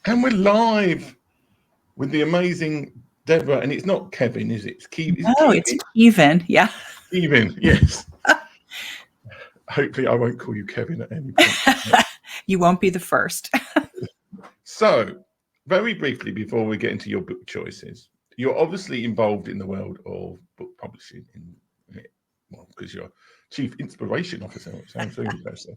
And we're live with the amazing Deborah, and it's not Kevin, is it? It's Keith. Is it No, it's Keith? Steven. Yeah. Steven, yes. Hopefully, I won't call you Kevin at any point. You won't be the first. So, very briefly, before we get into your book choices, you're obviously involved in the world of book publishing, well, because you're Chief Inspiration Officer, which sounds very impressive.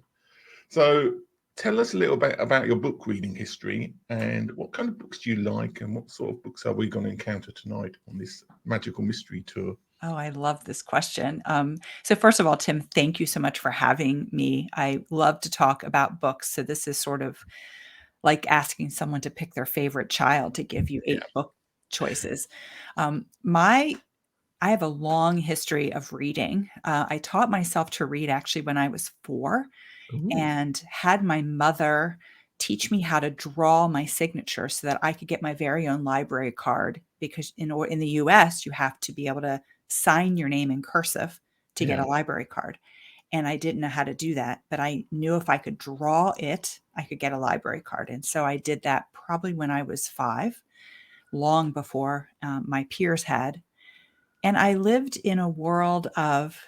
So, tell us a little bit about your book reading history and what kind of books do you like, and what sort of books are we going to encounter tonight on this magical mystery tour? Oh, I love this question. So first of all, Tim, thank you so much for having me. I love to talk about books. So this is sort of like asking someone to pick their favorite child to give you 8 book choices. I have a long history of reading. I taught myself to read actually when I was 4 Ooh, and had my mother teach me how to draw my signature so that I could get my very own library card, because in the US, you have to be able to sign your name in cursive to get yeah. a library card. And I didn't know how to do that, but I knew if I could draw it, I could get a library card. And so I did that probably when I was 5, long before my peers had. And I lived in a world of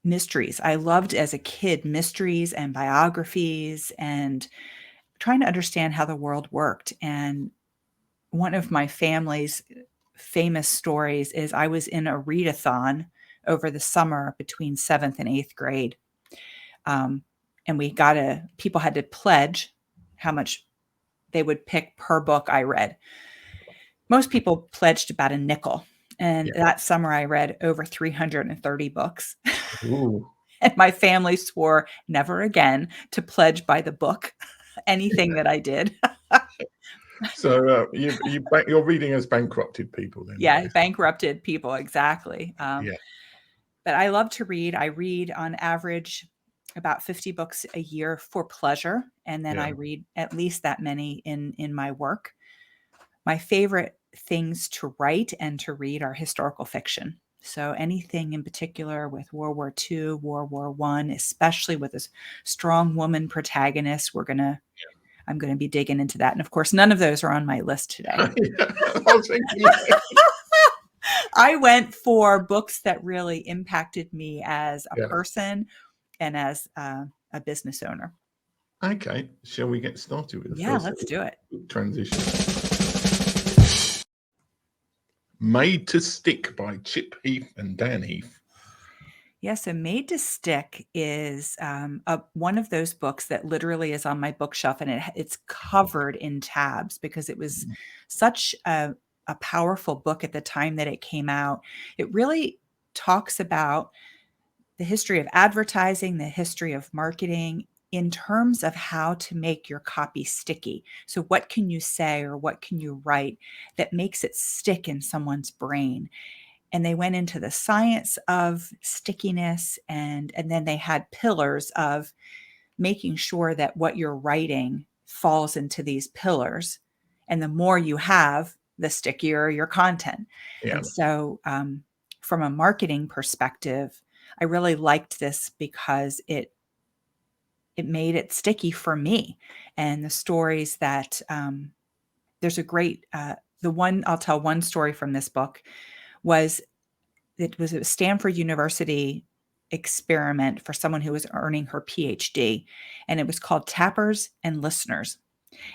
mysteries. I loved as a kid mysteries and biographies and trying to understand how the world worked. And one of my family's famous stories is I was in a readathon over the summer between 7th and 8th grade. And people had to pledge how much they would pick per book I read. Most people pledged about a nickel. And Yeah. that summer I read over 330 books. Ooh. And my family swore never again to pledge by the book anything that I did. So your reading has bankrupted people then, Yeah, basically. bankrupted people, exactly. Yeah. But I love to read. I read on average about 50 books a year for pleasure, and then I Yeah. read at least that many in my work. My favorite things to write and to read are historical fiction. So anything in particular with World War II, World War I, especially with a strong woman protagonist, I'm gonna be digging into that. And of course, none of those are on my list today. Yeah. I was thinking, I went for books that really impacted me as a yeah. person and as a business owner. Okay. Shall we get started with the Yeah, first let's do it. transition? Made to Stick by Chip Heath and Dan Heath. Yeah, so Made to Stick is one of those books that literally is on my bookshelf, and it's covered in tabs because it was such a powerful book at the time that it came out. It really talks about the history of advertising, the history of marketing in terms of how to make your copy sticky. So, what can you say or what can you write that makes it stick in someone's brain? And they went into the science of stickiness, and then they had pillars of making sure that what you're writing falls into these pillars. And the more you have, the stickier your content. Yeah. And so, from a marketing perspective, I really liked this because it made it sticky for me. And the stories that there's a great the one I'll tell one story from this book was it was a Stanford University experiment for someone who was earning her PhD, and it was called Tappers and Listeners.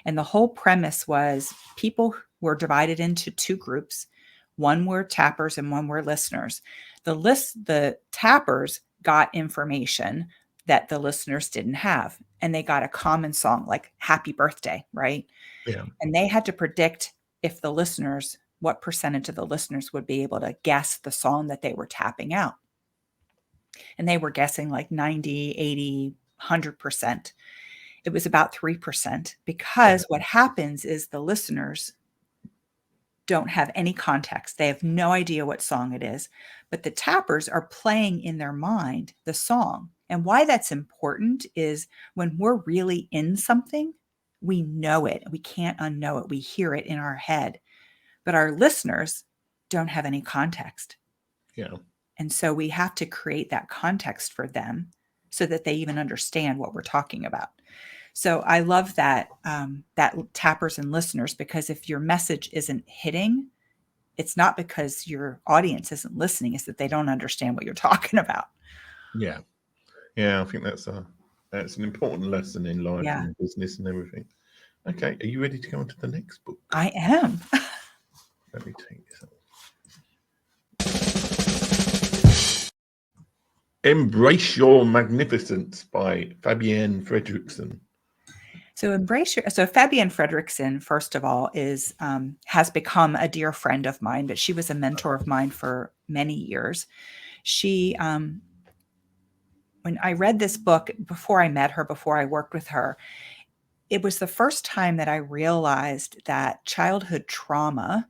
And the whole premise was people were divided into 2 groups. One were tappers and one were listeners. The tappers got information that the listeners didn't have, and they got a common song like Happy Birthday, right? Yeah. And they had to predict if the listeners, what percentage of the listeners would be able to guess the song that they were tapping out. And they were guessing like 90, 80, 100%. It was about 3% Yeah. because what happens is the listeners don't have any context. They have no idea what song it is, but the tappers are playing in their mind the song. And why that's important is when we're really in something, we know it. We can't unknow it. We hear it in our head, but our listeners don't have any context. Yeah. And so we have to create that context for them so that they even understand what we're talking about. So I love that, that tappers and listeners, because if your message isn't hitting, it's not because your audience isn't listening, it's that they don't understand what you're talking about. Yeah. Yeah, I think that's an important lesson in life Yeah, and business and everything. Okay, are you ready to go on to the next book? I am. Let me take this up. Embrace Your Magnificence by Fabienne Fredrickson. So Fabienne Fredrickson, first of all, is has become a dear friend of mine, but she was a mentor of mine for many years. She, when I read this book, before I met her, before I worked with her, it was the first time that I realized that childhood trauma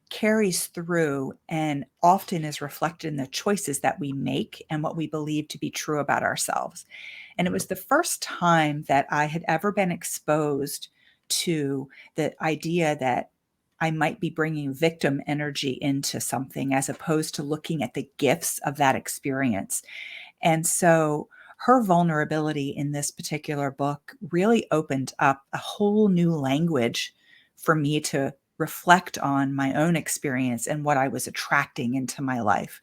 carries through and often is reflected in the choices that we make and what we believe to be true about ourselves. And it was the first time that I had ever been exposed to the idea that I might be bringing victim energy into something as opposed to looking at the gifts of that experience. And so her vulnerability in this particular book really opened up a whole new language for me to reflect on my own experience and what I was attracting into my life.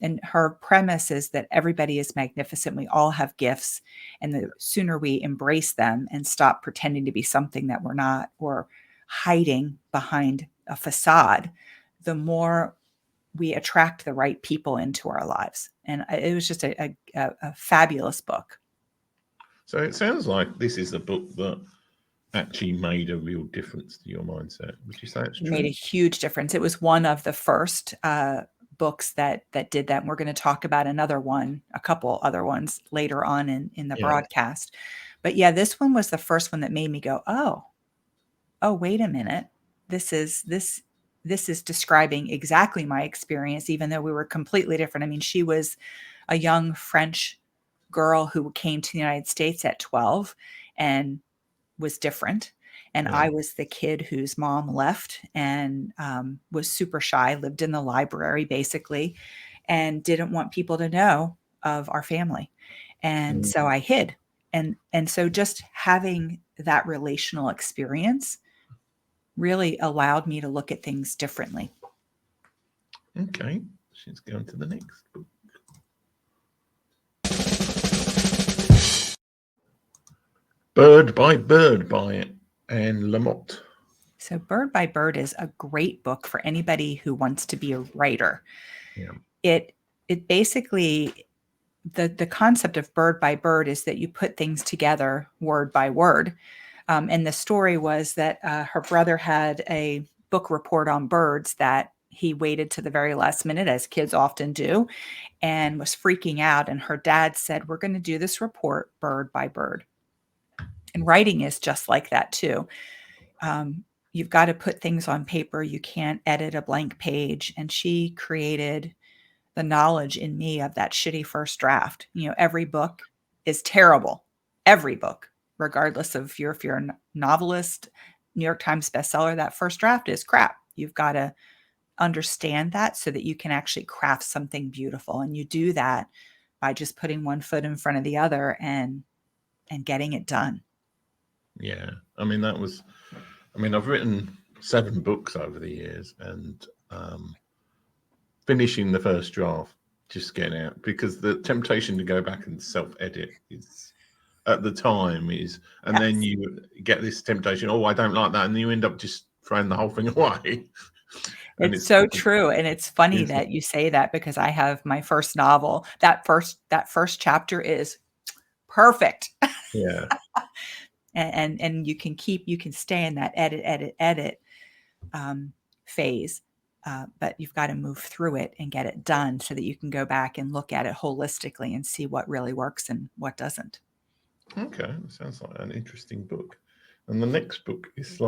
And her premise is that everybody is magnificent. We all have gifts. And the sooner we embrace them and stop pretending to be something that we're not, or hiding behind a facade, the more we attract the right people into our lives. And it was just a fabulous book. So it sounds like this is a book that actually made a real difference to your mindset. Would you say it's It made a true? huge difference. It was one of the first books that did that. And we're going to talk about a couple other ones later on in the Yeah. broadcast. But yeah, this one was the first one that made me go, oh, wait a minute. This is describing exactly my experience, even though we were completely different. I mean, she was a young French girl who came to the United States at 12 and was different. And Yeah. I was the kid whose mom left and was super shy, lived in the library basically, and didn't want people to know of our family. And Mm. so I hid. And so just having that relational experience really allowed me to look at things differently. Okay. Let's go on to the next book. Bird by Anne Lamott. So Bird by Bird is a great book for anybody who wants to be a writer. Yeah. It basically, the concept of Bird by Bird is that you put things together word by word. And the story was that her brother had a book report on birds that he waited to the very last minute, as kids often do, and was freaking out. And her dad said, "We're going to do this report bird by bird." And writing is just like that too. You've got to put things on paper. You can't edit a blank page. And she created the knowledge in me of that shitty first draft. You know, every book is terrible. Every book, regardless of if you're a novelist, New York Times bestseller, that first draft is crap. You've got to understand that so that you can actually craft something beautiful. And you do that by just putting one foot in front of the other and getting it done. Yeah. I mean, I've written 7 books over the years, and finishing the first draft, just getting out, because the temptation to go back and self-edit is, at the time, and then Yes. you get this temptation, oh, I don't like that, and then you end up just throwing the whole thing away. And It's so true, and it's funny that you say that, because I have my first novel. That first chapter is perfect. Yeah. And you can stay in that edit phase, but you've got to move through it and get it done so that you can go back and look at it holistically and see what really works and what doesn't. Okay, sounds like an interesting book. And the next book has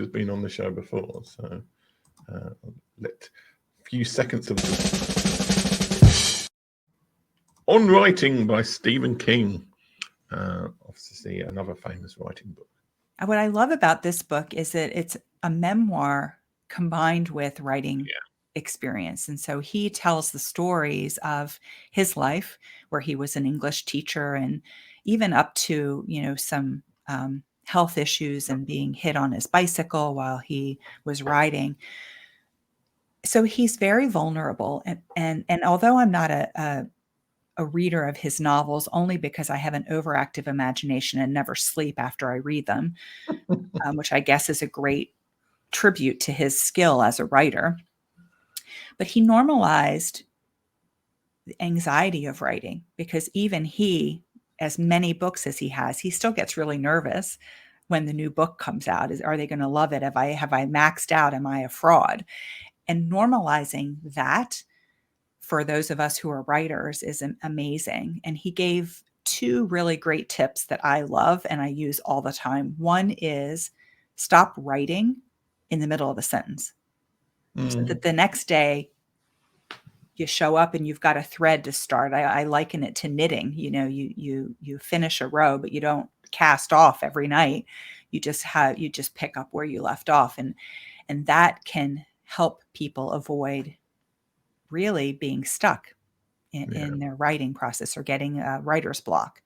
been on the show before, so let a few seconds of On Writing by Stephen King. Obviously, another famous writing book. What I love about this book is that it's a memoir combined with writing experience. And so he tells the stories of his life, where he was an English teacher and even up to, some health issues and being hit on his bicycle while he was riding. So he's very vulnerable. And although I'm not a reader of his novels, only because I have an overactive imagination and never sleep after I read them, which I guess is a great tribute to his skill as a writer. But he normalized the anxiety of writing, because even he, as many books as he has, he still gets really nervous when the new book comes out. Are they going to love it? Have I maxed out? Am I a fraud? And normalizing that for those of us who are writers is amazing. And he gave two really great tips that I love and I use all the time. One is stop writing in the middle of a sentence, so that the next day you show up and you've got a thread to start. I liken it to knitting. You finish a row, but you don't cast off every night. You just pick up where you left off, and that can help people avoid really being stuck in their writing process or getting a writer's block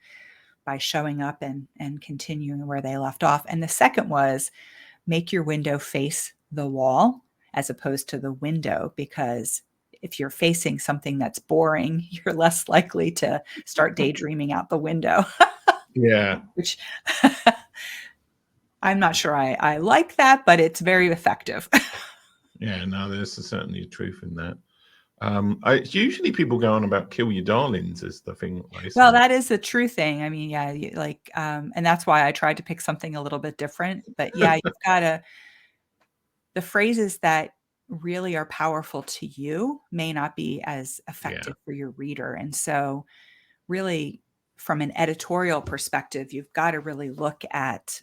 by showing up and continuing where they left off. And the second was make your window face the wall as opposed to the window, because if you're facing something that's boring, you're less likely to start daydreaming out the window. Yeah. Which I'm not sure I like that, but it's very effective. Yeah, no, there's certainly a truth in that. It's usually people go on about kill your darlings as the thing. Well, that is the true thing. I mean, yeah, and that's why I tried to pick something a little bit different. But yeah, you've got the phrases that really are powerful to you may not be as effective for your reader. And so really, from an editorial perspective, you've got to really look at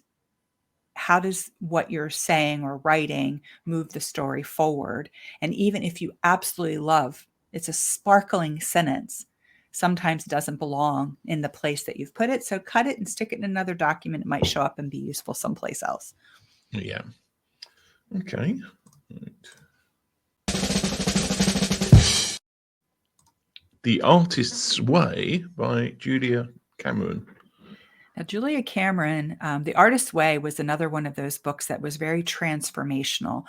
how does what you're saying or writing move the story forward. And even if you absolutely love, it's a sparkling sentence, sometimes it doesn't belong in the place that you've put it. So cut it and stick it in another document. It might show up and be useful someplace else. Yeah. Okay. Right. The Artist's Way by Julia Cameron. Now, Julia Cameron, The Artist's Way was another one of those books that was very transformational.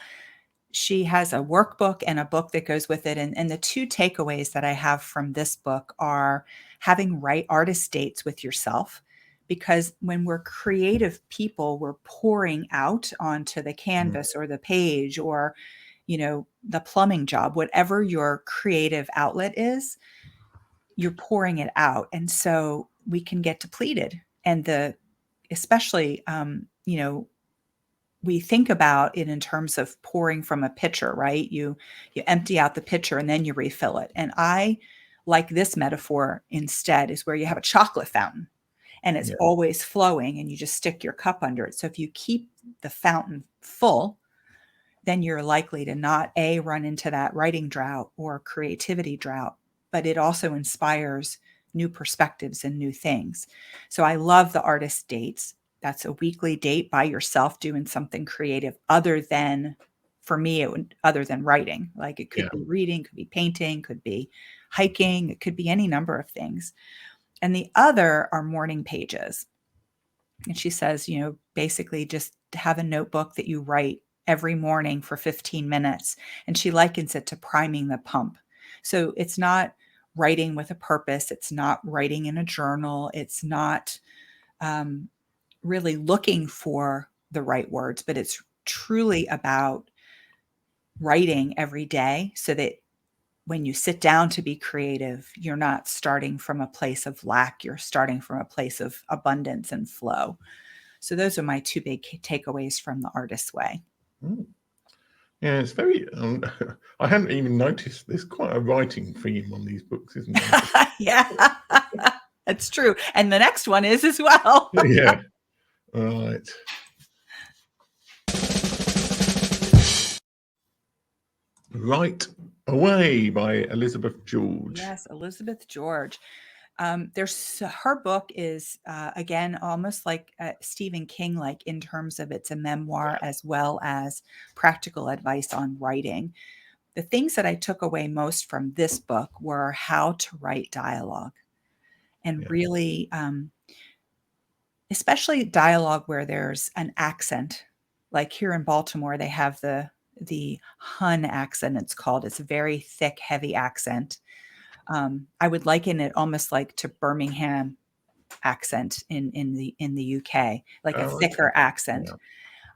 She has a workbook and a book that goes with it. And the two takeaways that I have from this book are having artist dates with yourself, because when we're creative people, we're pouring out onto the canvas or the page or, the plumbing job, whatever your creative outlet is, you're pouring it out. And so we can get depleted. And especially, we think about it in terms of pouring from a pitcher, right? You empty out the pitcher and then you refill it. And I like this metaphor instead, is where you have a chocolate fountain and it's always flowing and you just stick your cup under it. So if you keep the fountain full, then you're likely to not run into that writing drought or creativity drought, but it also inspires new perspectives and new things. So I love the artist dates. That's a weekly date by yourself doing something creative other than, for me, other than writing. Like it could be reading, could be painting, could be hiking, it could be any number of things. And the other are morning pages. And she says, basically just have a notebook that you write every morning for 15 minutes. And she likens it to priming the pump. So it's not writing with a purpose. It's not writing in a journal. It's not really looking for the right words, but it's truly about writing every day so that when you sit down to be creative, you're not starting from a place of lack. You're starting from a place of abundance and flow. So those are my two big takeaways from The Artist's Way. Yeah, it's very. I hadn't even noticed. There's quite a writing theme on these books, isn't there? Yeah, that's true. And the next one is as well. Yeah. Right. Right Away by Elizabeth George. Yes, Elizabeth George. Her book is again almost like Stephen King, like in terms of it's a memoir as well as practical advice on writing. The things that I took away most from this book were how to write dialogue and really especially dialogue where there's an accent. Like here in Baltimore, they have the Hun accent, it's called. It's a very thick, heavy accent. I would liken it almost like to Birmingham accent in the UK, like a Oh, okay. thicker accent.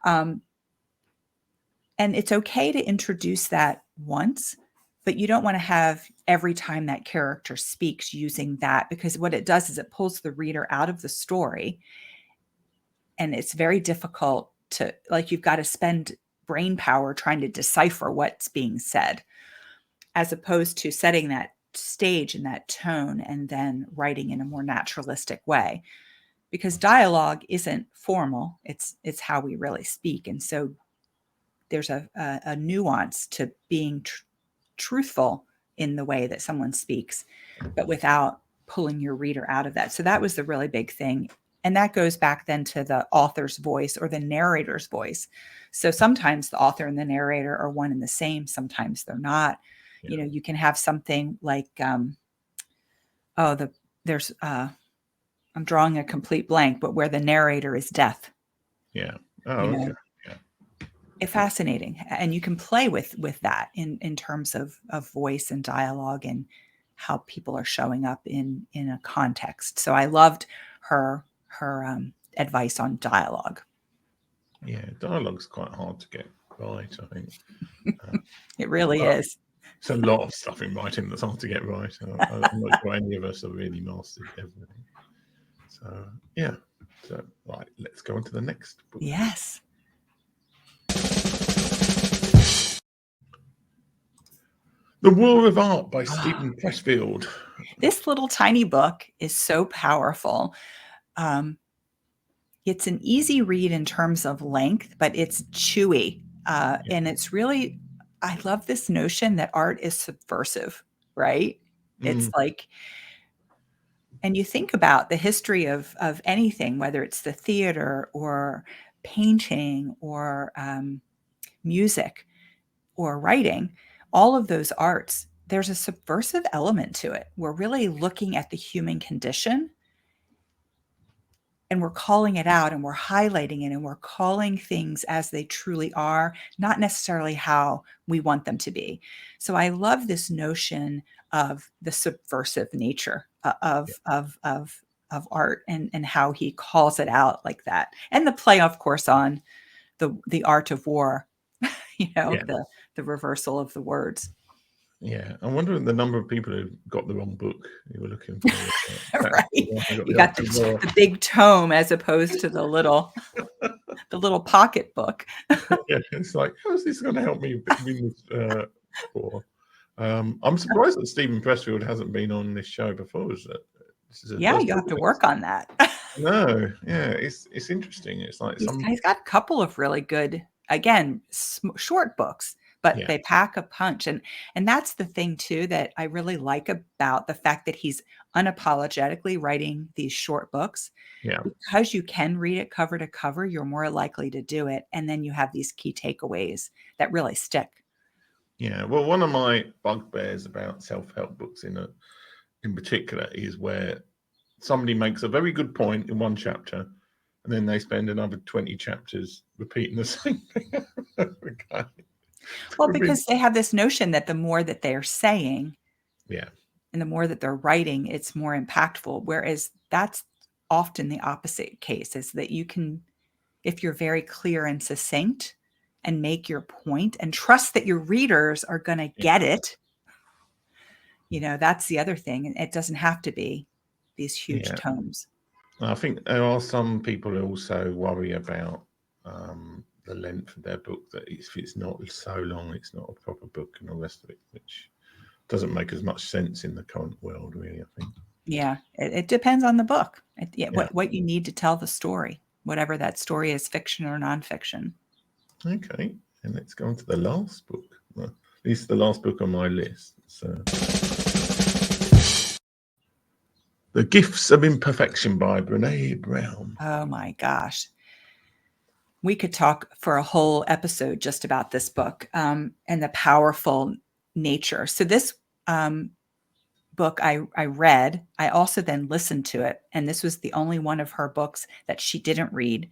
Yeah. Um, and it's okay to introduce that once, but you don't want to have every time that character speaks using that, because what it does is it pulls the reader out of the story, and it's very difficult to, like, you've got to spend brain power trying to decipher what's being said, as opposed to setting that stage and that tone and then writing in a more naturalistic way, because dialogue isn't formal, it's how we really speak. And so there's a nuance to being truthful in the way that someone speaks, but without pulling your reader out of that. So that was the really big thing. And that goes back then to the author's voice or the narrator's voice. So sometimes the author and the narrator are one and the same, sometimes they're not. Yeah. You know, you can have something like there's I'm drawing a complete blank, but where the narrator is death. Yeah. Oh, You okay. know, fascinating. And you can play with that in terms of voice and dialogue and how people are showing up in a context. So I loved her advice on dialogue. Yeah, dialogue's quite hard to get right, I think. It really is. It's a lot of stuff in writing that's hard to get right. I'm not sure any of us have really mastered everything. So, yeah. So, right, let's go on to the next book. Yes. The War of Art by Steven Pressfield. This little tiny book is so powerful. It's an easy read in terms of length, but it's chewy. And it's really, I love this notion that art is subversive, right? It's like, and you think about the history of anything, whether it's the theater or painting or music or writing, all of those arts, there's a subversive element to it. We're really looking at the human condition, and we're calling it out and we're highlighting it and we're calling things as they truly are, not necessarily how we want them to be. So I love this notion of the subversive nature of art and how he calls it out like that. And the play, of course, on the art of war, the reversal of the words. Yeah, I'm wondering the number of people who got the wrong book you were looking for. Right. You got the big tome as opposed to the little pocket book. Yeah, it's like, how is this going to help me win this for? I'm surprised that Steven Pressfield hasn't been on this show before. Yeah, you have to work on that. No, yeah, it's interesting. It's like he's got a couple of really good, again, short books, but they pack a punch. And that's the thing too that I really like about the fact that he's unapologetically writing these short books. Yeah. Because you can read it cover to cover, you're more likely to do it. And then you have these key takeaways that really stick. Yeah. Well, one of my bugbears about self-help books in particular is where somebody makes a very good point in one chapter and then they spend another 20 chapters repeating the same thing. Okay. Well, because they have this notion that the more that they're saying, and the more that they're writing, it's more impactful. Whereas that's often the opposite case, is that you can, if you're very clear and succinct and make your point and trust that your readers are going to get it, that's the other thing. And it doesn't have to be these huge tomes. I think there are some people who also worry about the length of their book, that if it's not so long, it's not a proper book and all the rest of it, which doesn't make as much sense in the current world, really, I think. Yeah, it depends on the book. What you need to tell the story, whatever that story is, fiction or nonfiction. Okay, and let's go on to the last book. Well, this is the last book on my list. So, The Gifts of Imperfection by Brené Brown. Oh my gosh. We could talk for a whole episode just about this book and the powerful nature. So this book I read, I also then listened to it. And this was the only one of her books that she didn't read.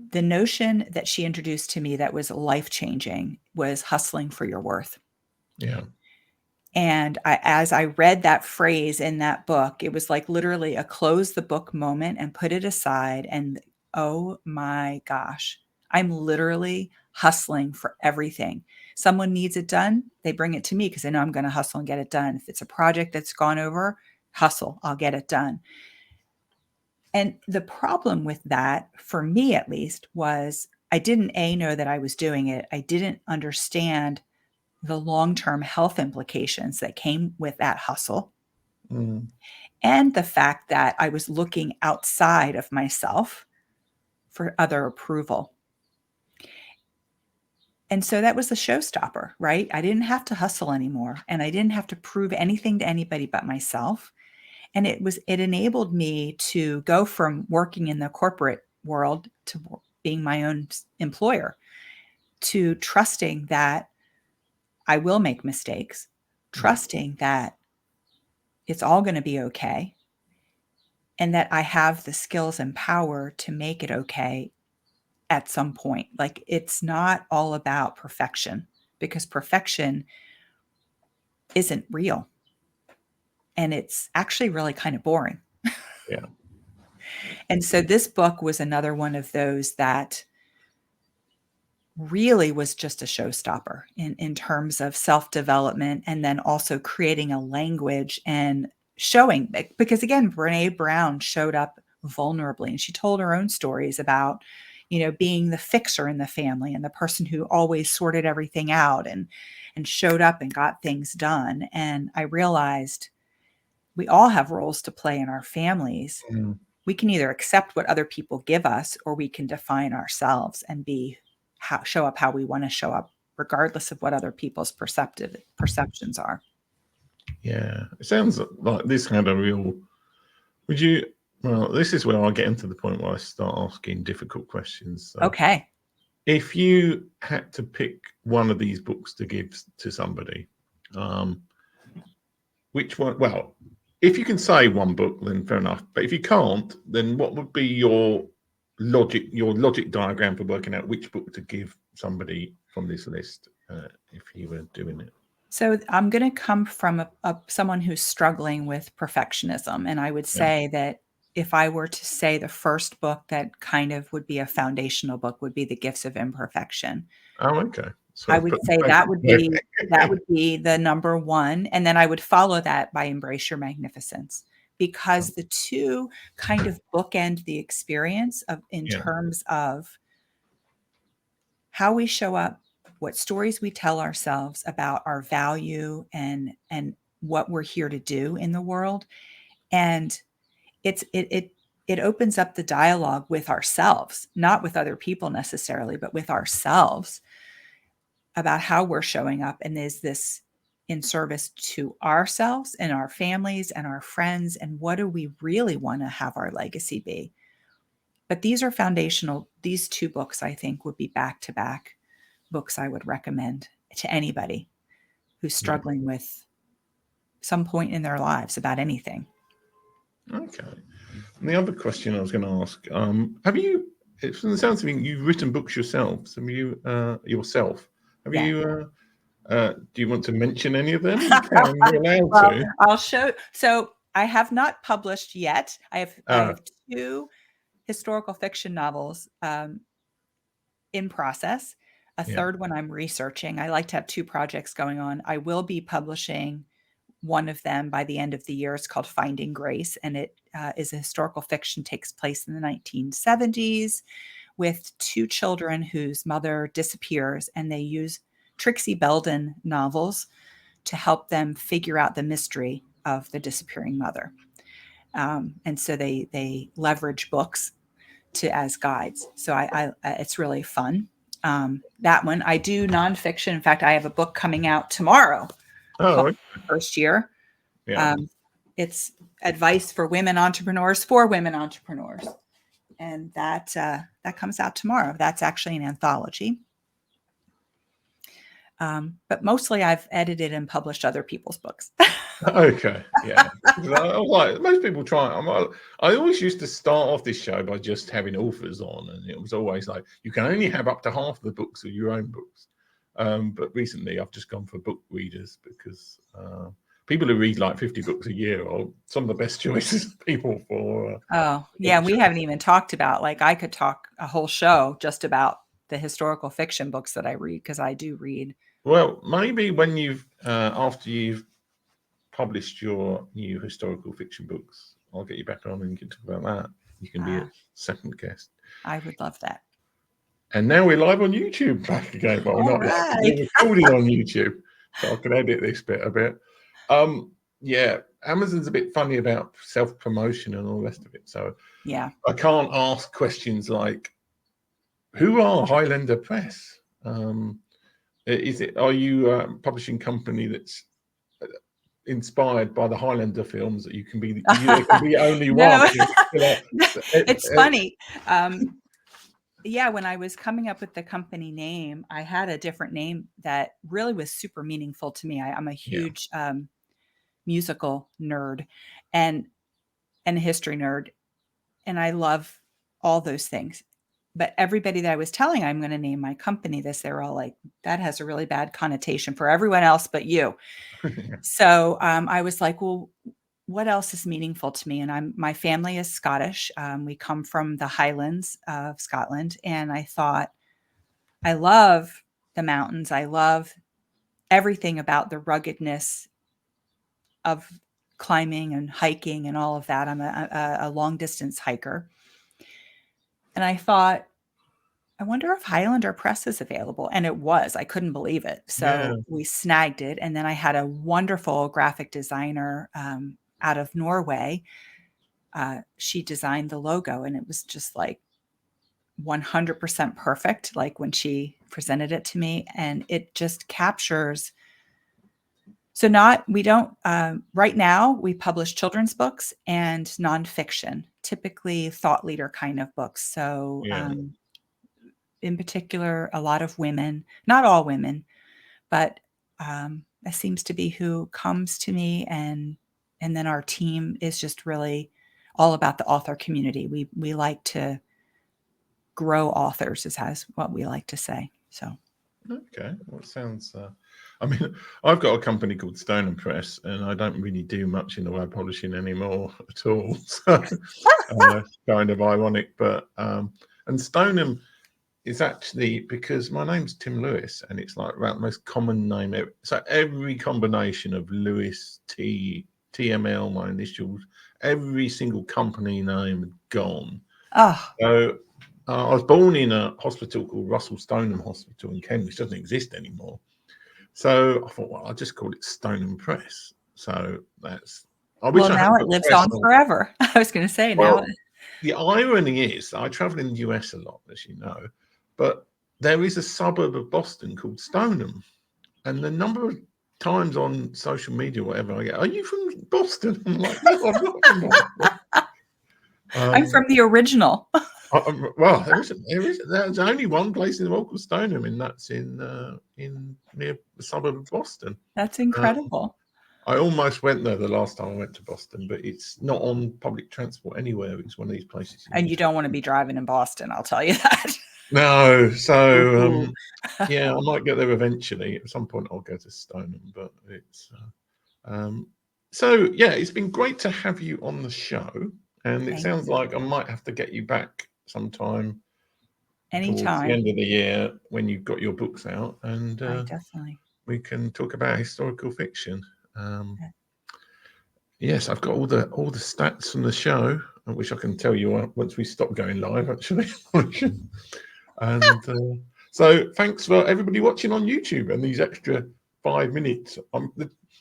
The notion that she introduced to me that was life-changing was hustling for your worth. Yeah. And as I read that phrase in that book, it was like literally a close the book moment and put it aside. And oh my gosh, I'm literally hustling for everything. Someone needs it done, they bring it to me because they know I'm going to hustle and get it done. If it's a project that's gone over, hustle, I'll get it done. And the problem with that, for me at least, was I didn't know that I was doing it. I didn't understand the long-term health implications that came with that hustle. Mm. And the fact that I was looking outside of myself for other approval. And so that was the showstopper, right? I didn't have to hustle anymore, and I didn't have to prove anything to anybody but myself. And it enabled me to go from working in the corporate world to being my own employer, to trusting that I will make mistakes, trusting that it's all going to be okay, and that I have the skills and power to make it okay at some point. Like, it's not all about perfection, because perfection isn't real. And it's actually really kind of boring. Yeah. And so this book was another one of those that really was just a showstopper in terms of self-development, and then also creating a language and showing, because again, Brené Brown showed up vulnerably, and she told her own stories about, being the fixer in the family and the person who always sorted everything out and showed up and got things done. And I realized we all have roles to play in our families. Mm. We can either accept what other people give us, or we can define ourselves and show up how we want to show up, regardless of what other people's perceptions are. Yeah. It sounds like this had a real. Well, this is where I get into the point where I start asking difficult questions. So Okay. if you had to pick one of these books to give to somebody, which one? Well, if you can say one book, then fair enough. But if you can't, then what would be your logic diagram for working out which book to give somebody from this list, if you were doing it? So I'm going to come from someone who's struggling with perfectionism. And I would say that if I were to say the first book that kind of would be a foundational book would be The Gifts of Imperfection. Oh, okay. So I would say that would be the number one. And then I would follow that by Embrace Your Magnificence, because the two kind of bookend the experience in terms of how we show up, what stories we tell ourselves about our value and what we're here to do in the world. And it opens up the dialogue with ourselves, not with other people necessarily, but with ourselves, about how we're showing up. And is this in service to ourselves and our families and our friends? And what do we really want to have our legacy be? But these are foundational. These two books, I think, would be back-to-back books I would recommend to anybody who's struggling with some point in their lives about anything. Okay. And the other question I was going to ask, have you, from the sounds of it, you've written books yourself. Have you, yourself? Have you, do you want to mention any of them? You can, you're allowed to. I'll show. So I have not published yet. I have two historical fiction novels in process. A third one I'm researching. I like to have two projects going on. I will be publishing one of them by the end of the year. It's called Finding Grace, and it is a historical fiction, takes place in the 1970s with two children whose mother disappears, and they use Trixie Belden novels to help them figure out the mystery of the disappearing mother. And so they leverage books as guides. So it's really fun. That one, I do nonfiction. In fact, I have a book coming out tomorrow. Oh, First Year. yeah. It's advice for women entrepreneurs for women entrepreneurs. And that comes out tomorrow. That's actually an anthology. But mostly I've edited and published other people's books. Okay, yeah. Like most people try. I always used to start off this show by just having authors on, and it was always like you can only have up to half the books of your own books. But recently, I've just gone for book readers because people who read like 50 books a year are some of the best choices of people for. Oh, yeah. We haven't even talked about, like, I could talk a whole show just about the historical fiction books that I read, because I do read. Well, maybe when you've after you've published your new historical fiction books, I'll get you back on and you can talk about that. You can be a second guest. I would love that. And now we're live on YouTube back again. Well, we're not live. We're recording on YouTube, so I can edit this bit a bit. Yeah, Amazon's a bit funny about self-promotion and all the rest of it. So yeah, I can't ask questions like, who are Highlander Press? Are you a publishing company that's inspired by the Highlander films that you can be only one? It's funny. Yeah, when I was coming up with the company name, I had a different name that really was super meaningful to me. I'm a huge musical nerd and a history nerd, and I love all those things. But everybody that I was telling I'm going to name my company this, they were all like, that has a really bad connotation for everyone else but you. So I was like, well, what else is meaningful to me? And my family is Scottish. We come from the Highlands of Scotland. And I thought, I love the mountains. I love everything about the ruggedness of climbing and hiking and all of that. I'm a long distance hiker. And I thought, I wonder if Highlander Press is available. And it was. I couldn't believe it. So we snagged it. And then I had a wonderful graphic designer out of Norway. She designed the logo, and it was just like 100% perfect, like when she presented it to me. And it just captures. So right now we publish children's books and nonfiction, typically thought leader kind of books. So in particular, a lot of women, not all women, but that seems to be who comes to me. And then our team is just really all about the author community. We like to grow authors, is what we like to say. So. Okay, well, it sounds. I mean, I've got a company called Stoneham Press, and I don't really do much in the way of publishing anymore at all. So kind of ironic, but and Stoneham is actually because my name's Tim Lewis, and it's like about the most common name ever. So every combination of Lewis, TML, my initials, every single company name gone. So I was born in a hospital called Russell Stoneham Hospital in Kent, which doesn't exist anymore. So I thought, well, I'll just call it Stoneham Press. So that's. Now it lives on forever. I was going to say now. The irony is, I travel in the US a lot, as you know, but there is a suburb of Boston called Stoneham, and the number of times on social media, whatever, I get, are you from Boston? I'm like, no, I'm not from Boston. I'm from the original. Well, there's only one place in the world called Stoneham, and that's in near the suburb of Boston. That's incredible. I almost went there the last time I went to Boston, but it's not on public transport anywhere. It's one of these places. And you don't want to be driving in Boston, I'll tell you that. No, so yeah, I might get there eventually. At some point, I'll go to Stoneham, but it's so yeah, it's been great to have you on the show, and it sounds like I might have to get you back sometime. Anytime. Towards the end of the year when you've got your books out, and definitely we can talk about historical fiction. Yes, I've got all the stats from the show, which I can tell you once we stop going live, actually. And so thanks for everybody watching on YouTube and these extra 5 minutes.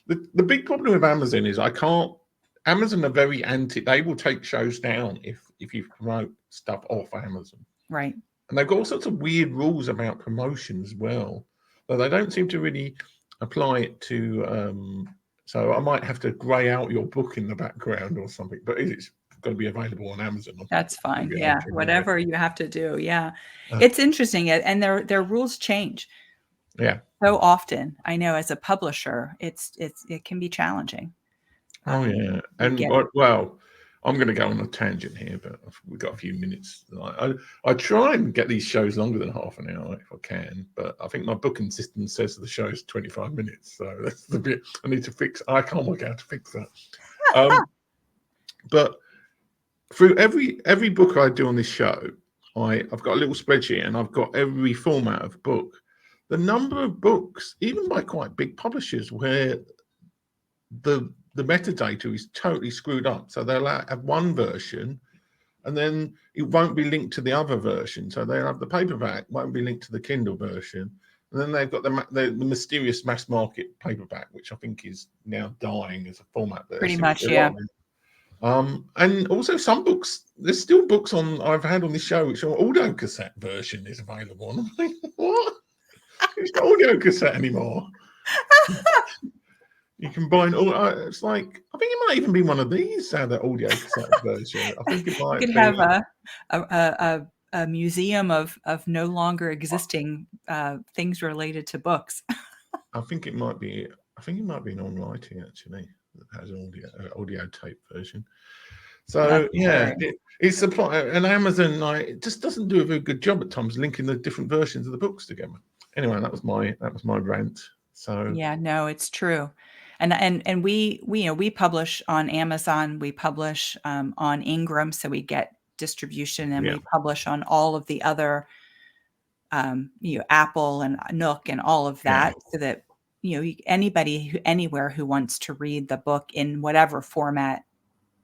The big problem with Amazon is Amazon are very they will take shows down if you promote stuff off Amazon. Right. And they've got all sorts of weird rules about promotion as well, but they don't seem to really apply it to. So I might have to grey out your book in the background or something, but it's going to be available on Amazon. That's fine. Yeah, whatever you have to do. Yeah, it's interesting, and their rules change. Yeah. so often. I know as a publisher, it can be challenging. Oh yeah, We and get well, I'm going to go on a tangent here, but we've got a few minutes. I try and get these shows longer than half an hour if I can, but I think my booking system says the show is 25 minutes, so that's the bit I need to fix. I can't work out how to fix that. But through every book I do on this show, I've got a little spreadsheet and I've got every format of book. The number of books, even by quite big publishers, where the metadata is totally screwed up. So they'll have one version and then it won't be linked to the other version. So they'll have the paperback, won't be linked to the Kindle version. And then they've got the mysterious mass market paperback, which I think is now dying as a format. pretty much, yeah. And also some books, there's still books I've had on this show, which are audio cassette version is available. And I'm like, what? It's not audio cassette anymore. You can buy it's like, I think it might even be one of these, the audio cassette version. I think it might You could have a museum of no longer existing things related to books. I think it might be an on-writing actually that has an audio tape version. So yeah, it's supply, and Amazon it just doesn't do a very good job at times linking the different versions of the books together. Anyway, that was my rant. So yeah, no, it's true. And we publish on Amazon, we publish on Ingram, so we get distribution, and we publish on all of the other Apple and Nook and all of that, so that anybody anywhere who wants to read the book in whatever format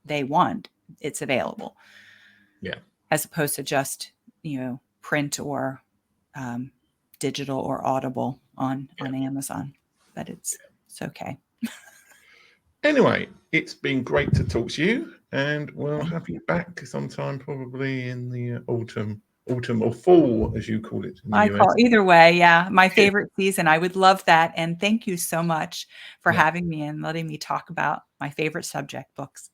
they want, it's available. Yeah, as opposed to just print or digital or Audible on Amazon. But it's okay. Anyway, it's been great to talk to you, and we'll have you back sometime, probably in the autumn or fall, as you call it. I call either way. Yeah, my favorite season. I would love that. And thank you so much for having me and letting me talk about my favorite subject, books.